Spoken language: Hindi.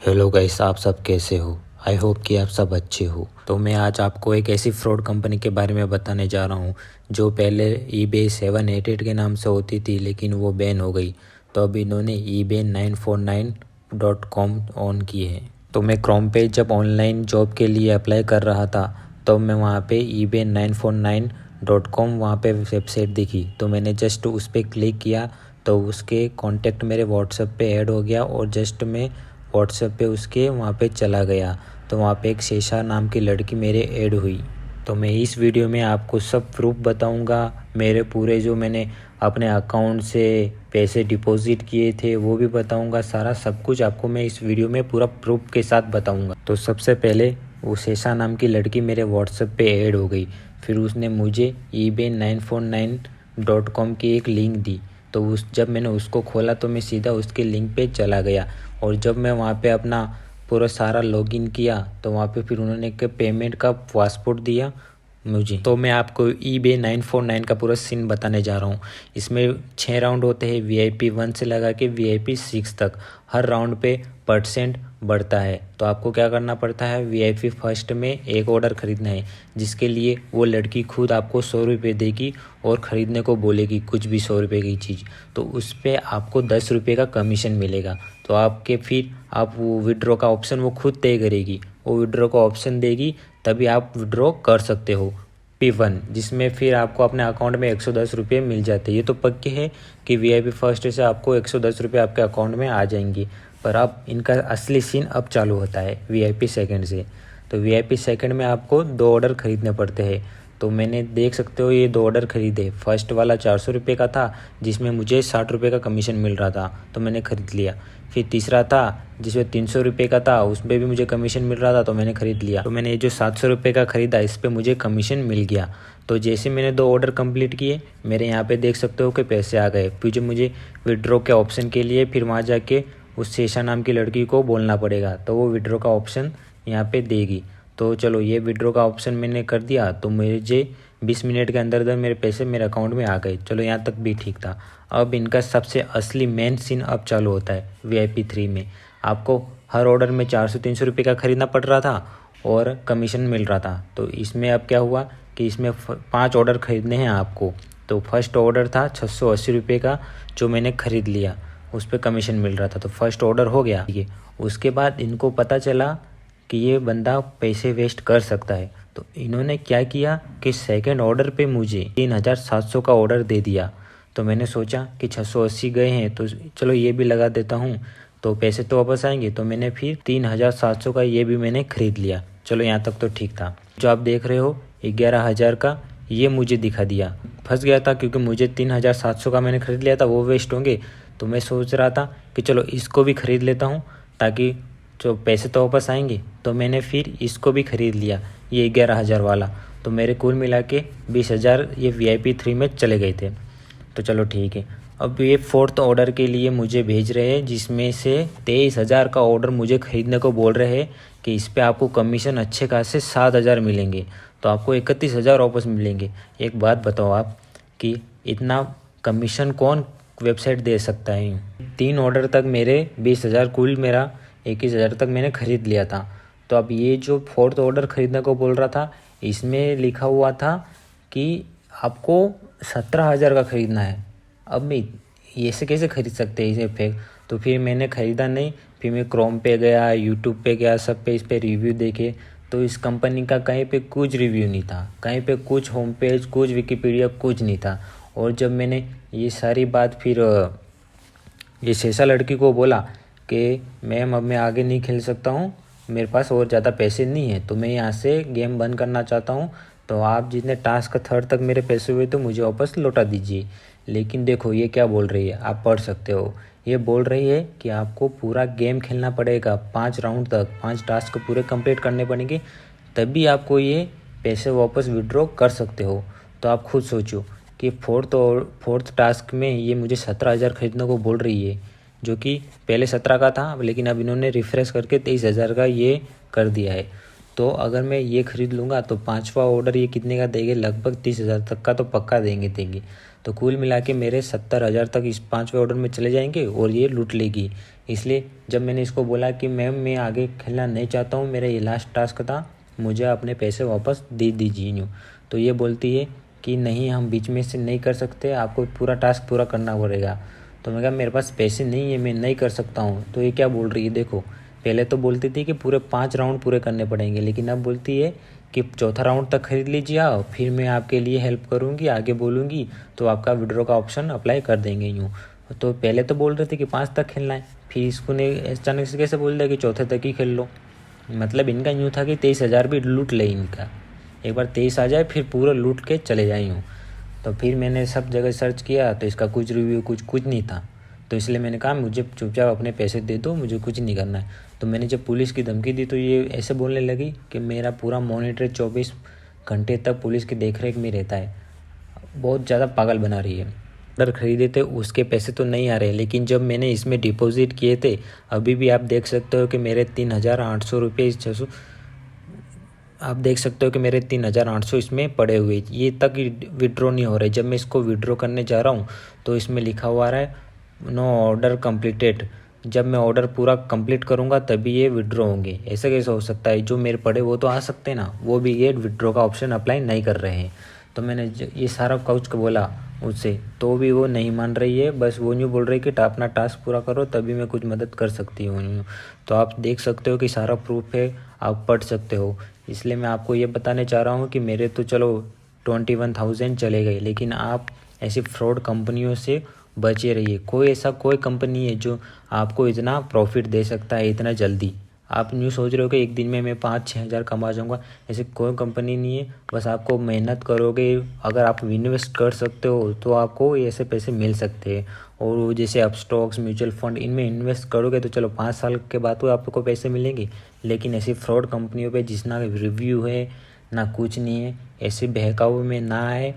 हेलो गाइस, आप सब कैसे हो। आई होप कि आप सब अच्छे हो। तो मैं आज आपको एक ऐसी फ्रॉड कंपनी के बारे में बताने जा रहा हूँ जो पहले eBay 788 के नाम से होती थी, लेकिन वो बैन हो गई। तो अब इन्होंने eBay 949.com ऑन की है। तो मैं क्रोम पे जब ऑनलाइन जॉब के लिए अप्लाई कर रहा था तो मैं वहाँ पे eBay 949.com वहाँ पे वेबसाइट दिखी। तो मैंने जस्ट उस पर क्लिक किया तो उसके कॉन्टैक्ट मेरे व्हाट्सएप पे ऐड हो गया और जस्ट मैं व्हाट्सएप पे उसके वहाँ पे चला गया तो वहाँ पे एक शेषा नाम की लड़की मेरे ऐड हुई। तो मैं इस वीडियो में आपको सब प्रूफ बताऊँगा, मेरे पूरे जो मैंने अपने अकाउंट से पैसे डिपॉजिट किए थे वो भी बताऊँगा। सारा सब कुछ आपको मैं इस वीडियो में पूरा प्रूफ के साथ बताऊँगा। तो सबसे पहले वो शेषा नाम की लड़की मेरे व्हाट्सएप पे ऐड हो गई। फिर उसने मुझे eBay 949.com की एक लिंक दी। तो जब मैंने उसको खोला तो मैं सीधा उसके लिंक पे चला गया और जब मैं वहाँ पे अपना पूरा सारा लॉगिन किया तो वहाँ पे फिर उन्होंने एक पेमेंट का पासपोर्ट दिया मुझे। तो मैं आपको eBay 949 का पूरा सीन बताने जा रहा हूँ। इसमें 6 राउंड होते हैं, VIP 1 से लगा के VIP 6 तक। हर राउंड पे % बढ़ता है। तो आपको क्या करना पड़ता है, VIP फर्स्ट में एक ऑर्डर ख़रीदना है जिसके लिए वो लड़की खुद आपको 100 रुपये देगी और ख़रीदने को बोलेगी कुछ भी 100 रुपये की चीज़। तो उस पर आपको 10 रुपये का कमीशन मिलेगा। तो आपके फिर आप वो विड्रॉ का ऑप्शन वो खुद तय करेगी, वो विड्रॉ का ऑप्शन देगी तभी आप विड्रॉ कर सकते हो P1, जिसमें फिर आपको अपने अकाउंट में 110 रुपये मिल जाते हैं। ये तो पक्के है कि VIP फर्स्ट से आपको 110 रुपये आपके अकाउंट में आ जाएंगे। पर अब इनका असली सीन अब चालू होता है VIP सेकंड से। तो VIP सेकंड में आपको 2 ऑर्डर ख़रीदने पड़ते हैं। तो मैंने देख सकते हो ये 2 ऑर्डर ख़रीदे। फर्स्ट वाला 400 रुपये का था जिसमें मुझे 60 रुपये का कमीशन मिल रहा था तो मैंने ख़रीद लिया। फिर तीसरा था जिसमें 300 रुपये का था, उसमें भी मुझे कमीशन मिल रहा था तो मैंने ख़रीद लिया। तो मैंने ये जो 700 रुपये का ख़रीदा इस पर मुझे कमीशन मिल गया। तो जैसे मैंने 2 ऑर्डर कंप्लीट किए मेरे यहाँ पे देख सकते हो कि पैसे आ गए। फिर जो मुझे विड्रॉ के ऑप्शन के लिए फिर वहाँ जाके उस शेषा नाम की लड़की को बोलना पड़ेगा तो वो विड्रॉ का ऑप्शन यहाँ पे देगी। तो चलो ये विड्रॉ का ऑप्शन मैंने कर दिया तो मुझे 20 मिनट के अंदर मेरे पैसे मेरे अकाउंट में आ गए। चलो यहाँ तक भी ठीक था। अब इनका सबसे असली मेन सीन अब चालू होता है VIP 3 में। आपको हर ऑर्डर में 400-300 रुपये का ख़रीदना पड़ रहा था और कमीशन मिल रहा था। तो इसमें अब क्या हुआ कि इसमें 5 ऑर्डर ख़रीदने हैं आपको। तो फर्स्ट ऑर्डर था 680 रुपये का जो मैंने ख़रीद लिया, उस पर कमीशन मिल रहा था। तो फर्स्ट ऑर्डर हो गया। ये उसके बाद इनको पता चला कि ये बंदा पैसे वेस्ट कर सकता है। तो इन्होंने क्या किया कि सेकंड ऑर्डर पे मुझे 3700 का ऑर्डर दे दिया। तो मैंने सोचा कि 680 गए हैं तो चलो ये भी लगा देता हूँ तो पैसे तो वापस आएंगे। तो मैंने फिर 3700 का ये भी मैंने ख़रीद लिया। चलो यहाँ तक तो ठीक था। जो आप देख रहे हो 11,000 का ये मुझे दिखा दिया। फंस गया था क्योंकि मुझे 3700 का मैंने ख़रीद लिया था, वो वेस्ट होंगे। तो मैं सोच रहा था कि चलो इसको भी ख़रीद लेता हूँ ताकि जो पैसे तो वापस आएंगे। तो मैंने फिर इसको भी ख़रीद लिया, ये 11,000 वाला। तो मेरे कुल मिला के 20,000 ये VIP 3 में चले गए थे। तो चलो ठीक है। अब ये 4th ऑर्डर के लिए मुझे भेज रहे हैं जिसमें से 23,000 का ऑर्डर मुझे ख़रीदने को बोल रहे हैं कि इस पर आपको कमीशन अच्छे खासे 7,000 मिलेंगे। तो आपको 31,000 वापस मिलेंगे। एक बात बताओ आप कि इतना कमीशन कौन वेबसाइट दे सकता है। 3 ऑर्डर तक मेरे 20,000 कुल मेरा 21,000 तक मैंने ख़रीद लिया था। तो अब ये जो 4th ऑर्डर ख़रीदने को बोल रहा था इसमें लिखा हुआ था कि आपको 17,000 का ख़रीदना है। अब मैं ये से कैसे ख़रीद सकते हैं इसे फेक। तो फिर मैंने ख़रीदा नहीं। फिर मैं क्रोम पे गया, यूट्यूब पे गया, सब पे इस पे रिव्यू देखे तो इस कंपनी का कहीं पे कुछ रिव्यू नहीं था, कहीं पे कुछ होम पेज, कुछ विकीपीडिया, कुछ नहीं था। और जब मैंने ये सारी बात फिर ये शेषा लड़की को बोला कि मैम अब मैं आगे नहीं खेल सकता हूँ, मेरे पास और ज़्यादा पैसे नहीं हैं तो मैं यहाँ से गेम बंद करना चाहता हूँ। तो आप जितने टास्क 3rd तक मेरे पैसे हुए तो मुझे वापस लौटा दीजिए। लेकिन देखो ये क्या बोल रही है, आप पढ़ सकते हो। ये बोल रही है कि आपको पूरा गेम खेलना पड़ेगा 5 राउंड तक, 5 टास्क पूरे कंप्लीट करने पड़ेंगे तभी आपको ये पैसे वापस विड्रॉ कर सकते हो। तो आप खुद सोचो कि 4th टास्क में ये मुझे 17,000 खरीदने को बोल रही है जो कि पहले 17 का था, लेकिन अब इन्होंने रिफ्रेश करके 23,000 का ये कर दिया है। तो अगर मैं ये ख़रीद लूँगा तो 5वां ऑर्डर ये कितने का देंगे, लगभग 30,000 तक का तो पक्का देंगे। तो कुल मिला के मेरे 70,000 तक इस 5वें ऑर्डर में चले जाएंगे और ये लूट लेगी। इसलिए जब मैंने इसको बोला कि मैम मैं आगे खेलना नहीं चाहता हूँ, मेरा ये लास्ट टास्क था, मुझे अपने पैसे वापस दे दीजिए यूँ। तो ये बोलती है कि नहीं, हम बीच में से नहीं कर सकते, आपको पूरा टास्क पूरा करना पड़ेगा। तो मैं कहा मेरे पास पैसे नहीं है, मैं नहीं कर सकता हूँ। तो ये क्या बोल रही है देखो, पहले तो बोलती थी कि पूरे 5 राउंड पूरे करने पड़ेंगे, लेकिन अब बोलती है कि चौथा राउंड तक खरीद लीजिए आप, फिर मैं आपके लिए हेल्प करूँगी, आगे बोलूँगी तो आपका विड्रॉ का ऑप्शन अप्लाई कर देंगे यूँ। तो पहले तो बोल रहे थे कि 5 तक खेलना है, फिर इसको ने अचानक से कैसे बोल दिया कि चौथे तक ही खेल लो। मतलब इनका यूँ था कि 23,000 भी लूट ले इनका, एक बार 23 आ जाए फिर पूरा लूट के चले जाए यूँ। तो फिर मैंने सब जगह सर्च किया तो इसका कुछ रिव्यू कुछ नहीं था। तो इसलिए मैंने कहा मुझे चुपचाप अपने पैसे दे दो, मुझे कुछ नहीं करना है। तो मैंने जब पुलिस की धमकी दी तो ये ऐसे बोलने लगी कि मेरा पूरा मॉनिटर 24 घंटे तक पुलिस की देखरेख में रहता है। बहुत ज़्यादा पागल बना रही है। ऑर्डर ख़रीदे थे उसके पैसे तो नहीं आ रहे, लेकिन जब मैंने इसमें डिपॉजिट किए थे अभी भी आप देख सकते हो कि मेरे 3,800 रुपये 600 आप देख सकते हो कि मेरे 3,800 इसमें पड़े हुए, ये तक विड्रॉ नहीं हो रहे। जब मैं इसको विड्रॉ करने जा रहा हूँ तो इसमें लिखा हुआ आ रहा है नो ऑर्डर कंप्लीटेड। जब मैं ऑर्डर पूरा कंप्लीट करूँगा तभी ये विड्रॉ होंगे। ऐसा कैसे हो सकता है, जो मेरे पड़े वो तो आ सकते हैं ना, वो भी ये विड्रॉ का ऑप्शन अप्लाई नहीं कर रहे हैं। तो मैंने ये सारा काउच को बोला उससे, तो भी वो नहीं मान रही है, बस वो यूँ बोल रही है कि अपना टास्क पूरा करो तभी मैं कुछ मदद कर सकती हूँ। तो आप देख सकते हो कि सारा प्रूफ है, आप पढ़ सकते हो। इसलिए मैं आपको ये बताने चाह रहा हूँ कि मेरे तो चलो 21,000 चले गए, लेकिन आप ऐसी फ्रॉड कंपनियों से बचे रहिए। कोई कंपनी है जो आपको इतना प्रॉफिट दे सकता है इतना जल्दी। आप यूँ सोच रहे हो कि एक दिन में मैं 5-6 हज़ार कमा जाऊँगा, ऐसी कोई कंपनी नहीं है। बस आपको मेहनत करोगे, अगर आप इन्वेस्ट कर सकते हो तो आपको ऐसे पैसे मिल सकते हैं। और वो जैसे आप स्टॉक्स, म्यूचुअल फंड इनमें इन्वेस्ट करोगे तो चलो 5 साल के बाद तो आपको पैसे मिलेंगे, लेकिन ऐसी फ्रॉड कंपनियों पे जिसना रिव्यू है ना कुछ नहीं है, ऐसे बहकावे में ना आए